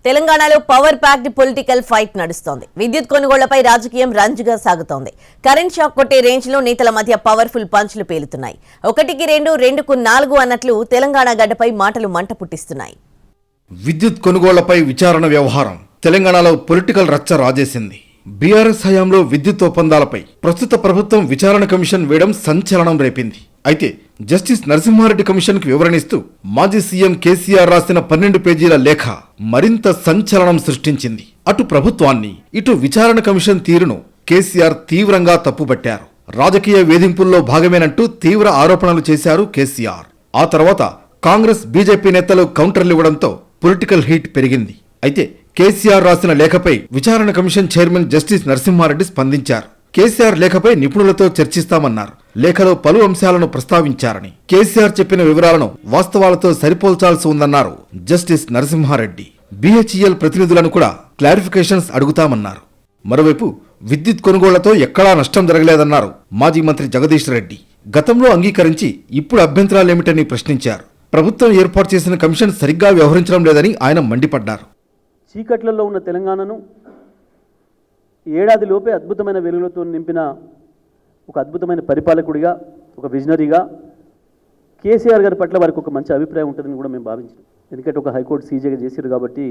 తెలంగాణలో power packed political fight నడుస్తోంది. విద్యుత్ కొనుగోళ్లపై రాజకీయం రంజుగా సాగుతోంది. కరెంట్ షాక్ కొట్టే రేంజ్ లో నేతల మధ్య పవర్ఫుల్ పంచ్లు పేలుతున్నాయి. 1కి 2, 2కు 4 అన్నట్లు తెలంగాణ గడ్డపై మాటలు మంట పుట్టిస్తున్నాయి. విద్యుత్ కొనుగోళ్లపై విచారణ వ్యవహారం తెలంగాణలో పొలిటికల్ రచ్చ రాజేసింది. బీఆర్ఎస్ హయాంలో విద్యుత్ ఒప్పందాలపై ప్రస్తుత ప్రభుత్వం విచారణ కమిషన్ వేయడం సంచలనం రేపింది. అయితే జస్టిస్ నరసింహారెడ్డి కమిషన్ కు వివరణిస్తూ మాజీ సీఎం కేసీఆర్ రాసిన 12 పేజీల లేఖ మరింత సంచలనం సృష్టించింది. అటు ప్రభుత్వాన్ని ఇటు విచారణ కమిషన్ తీరును కేసీఆర్ తీవ్రంగా తప్పుపట్టారు. రాజకీయ వేధింపుల్లో భాగమేనంటూ తీవ్ర ఆరోపణలు చేశారు కేసీఆర్. ఆ తర్వాత కాంగ్రెస్ బీజేపీ నేతలు కౌంటర్లివ్వడంతో పొలిటికల్ హీట్ పెరిగింది. అయితే కేసీఆర్ రాసిన లేఖపై విచారణ కమిషన్ చైర్మన్ జస్టిస్ నరసింహారెడ్డి స్పందించారు. కేసీఆర్ లేఖపై నిపుణులతో చర్చిస్తామన్నారు. లేఖలో పలు అంశాలను ప్రస్తావించారని, కేసీఆర్ చెప్పిన వివరాలను వాస్తవాలతో సరిపోల్చాల్సి ఉందన్నారు జస్టిస్ నరసింహారెడ్డి. బీహెచ్ఈఎల్ ప్రతినిధులను కూడా క్లారిఫికేషన్స్ అడుగుతామన్నారు. మరోవైపు విద్యుత్ కొనుగోళ్లతో ఎక్కడా నష్టం జరగలేదన్నారు మాజీ మంత్రి జగదీష్ రెడ్డి. గతంలో అంగీకరించి ఇప్పుడు అభ్యంతరాలేమిటని ప్రశ్నించారు. ప్రభుత్వం ఏర్పాటు చేసిన కమిషన్ సరిగ్గా వ్యవహరించడం లేదని ఆయన మండిపడ్డారు. చీకట్లలో ఉన్న తెలంగాణను ఏడాదిలోపే అద్భుతమైన వెలుగులతో నింపిన ఒక అద్భుతమైన పరిపాలకుడిగా, ఒక విజనరీగా కేసీఆర్ గారి పట్ల వారికి ఒక మంచి అభిప్రాయం ఉంటుందని కూడా మేము భావించాం. ఎందుకంటే ఒక హైకోర్టు సీజేగా చేశారు కాబట్టి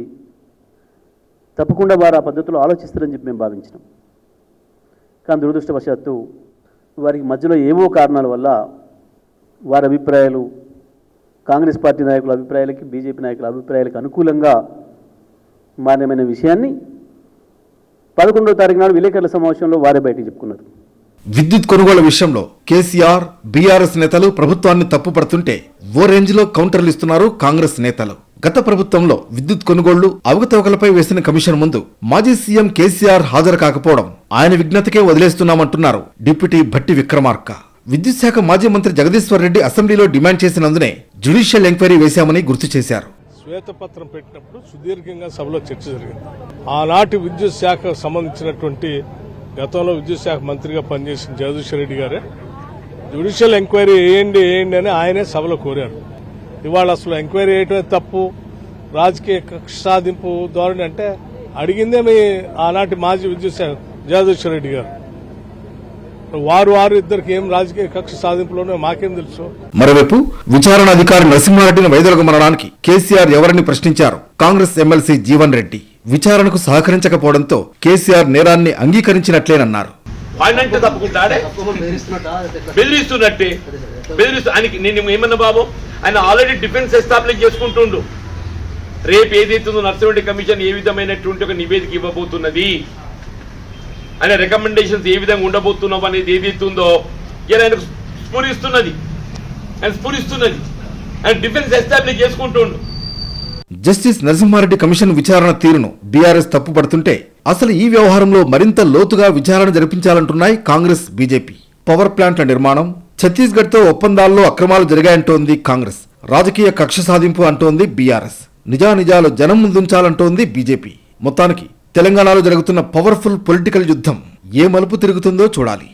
తప్పకుండా వారు ఆ పద్ధతిలో ఆలోచిస్తారని చెప్పి మేము భావించినాం. కానీ దురదృష్టవశాత్తు వారికి మధ్యలో ఏవో కారణాల వల్ల వారి అభిప్రాయాలు కాంగ్రెస్ పార్టీ నాయకుల అభిప్రాయాలకి, బీజేపీ నాయకుల అభిప్రాయాలకు అనుకూలంగా మాన్యమైన విషయాన్ని 11వ తారీఖు నాడు విలేకరుల సమావేశంలో వారే బయటికి చెప్పుకున్నారు. విద్యుత్ కొనుగోళ్ల విషయంలో కేసీఆర్, బీఆర్ఎస్ నేతలు ప్రభుత్వాన్ని తప్పుపడుతుంటే ఓ రేంజ్లో కౌంటర్లు ఇస్తున్నారు కాంగ్రెస్ నేతలు. గత ప్రభుత్వంలో విద్యుత్ కొనుగోళ్లు అవకతవకలపై వేసిన కమిషన్ ముందు మాజీ సీఎం కేసీఆర్ హాజరు కాకపోవడం ఆయన విజ్ఞతకే వదిలేస్తున్నామంటున్నారు డిప్యూటీ భట్టి విక్రమార్క. విద్యుత్ శాఖ మాజీ మంత్రి జగదీశ్వర్ రెడ్డి అసెంబ్లీలో డిమాండ్ చేసినందునే జ్యుడిషియల్ ఎంక్వైరీ వేశామని గుర్తు చేశారు. శ్వేతపత్రం పెట్టినప్పుడు సుదీర్ఘంగా సభలో చర్చ జరిగింది. ఆనాటి విద్యుత్ శాఖకు సంబంధించినటువంటి గతంలో విద్యుత్ శాఖ మంత్రిగా పనిచేసిన జగదీశ్వర్ రెడ్డి గారే జ్యుడిషియల్ ఎంక్వైరీ వేయండి అని ఆయనే సభలో కోరారు. ఇవాళ అసలు ఎంక్వైరీ వేయటమే తప్పు, రాజకీయ కక్ష సాధింపు ధోరణి అంటే అడిగిందే మీ ఆనాటి మాజీ విద్యుత్ శాఖ జగదీశ్వర్ రెడ్డి గారు. వారు ఇద్దరికి ఏం రాజకీయ కక్ష సాధింపులోనే మాకేం తెలుసు. మరోవైపు విచారణ అధికారి నరసింహారెడ్డిని వైదొలగమనడానికి కేసీఆర్ ఎవరిని ప్రశ్నించారు కాంగ్రెస్ ఎమ్మెల్సీ జీవన్ రెడ్డి. విచారణకు సహకరించకపోవడంతో కేసీఆర్ నేరాన్ని అంగీకరించినట్లేనన్నారు. నేను ఏమన్నా బాబు, ఆయన ఆల్రెడీ డిఫెన్స్ ఎస్టాబ్లిష్ చేసుకుంటుండు. రేపు ఏదైతుందో నర్సింహరెడ్డి కమిషన్ ఏ విధమైనటువంటి ఒక నివేదిక ఇవ్వబోతున్నది, ఆయన రికమెండేషన్స్ ఏ విధంగా ఉండబోతున్నాం అనేది ఏదైతుందో ఇలా ఆయనకు స్ఫురిస్తున్నది. ఆయన defence establish చేసుకుంటుండు. Justice Narasimha Reddy commission విచారణ తీరును బీఆర్ఎస్ తప్పుపడుతుంటే అసలు ఈ వ్యవహారంలో మరింత లోతుగా విచారణ జరిపించాలంటున్నాయి కాంగ్రెస్, బీజేపీ. పవర్ ప్లాంట్ల నిర్మాణం, ఛత్తీస్గఢ్ తో ఒప్పందాల్లో అక్రమాలు జరిగాయంటోంది కాంగ్రెస్. రాజకీయ కక్ష సాధింపు అంటోంది బీఆర్ఎస్. నిజానిజాలు జనం ముందుంచాలంటోంది బీజేపీ. మొత్తానికి తెలంగాణలో జరుగుతున్న పవర్ఫుల్ పొలిటికల్ యుద్ధం ఏ మలుపు తిరుగుతుందో చూడాలి.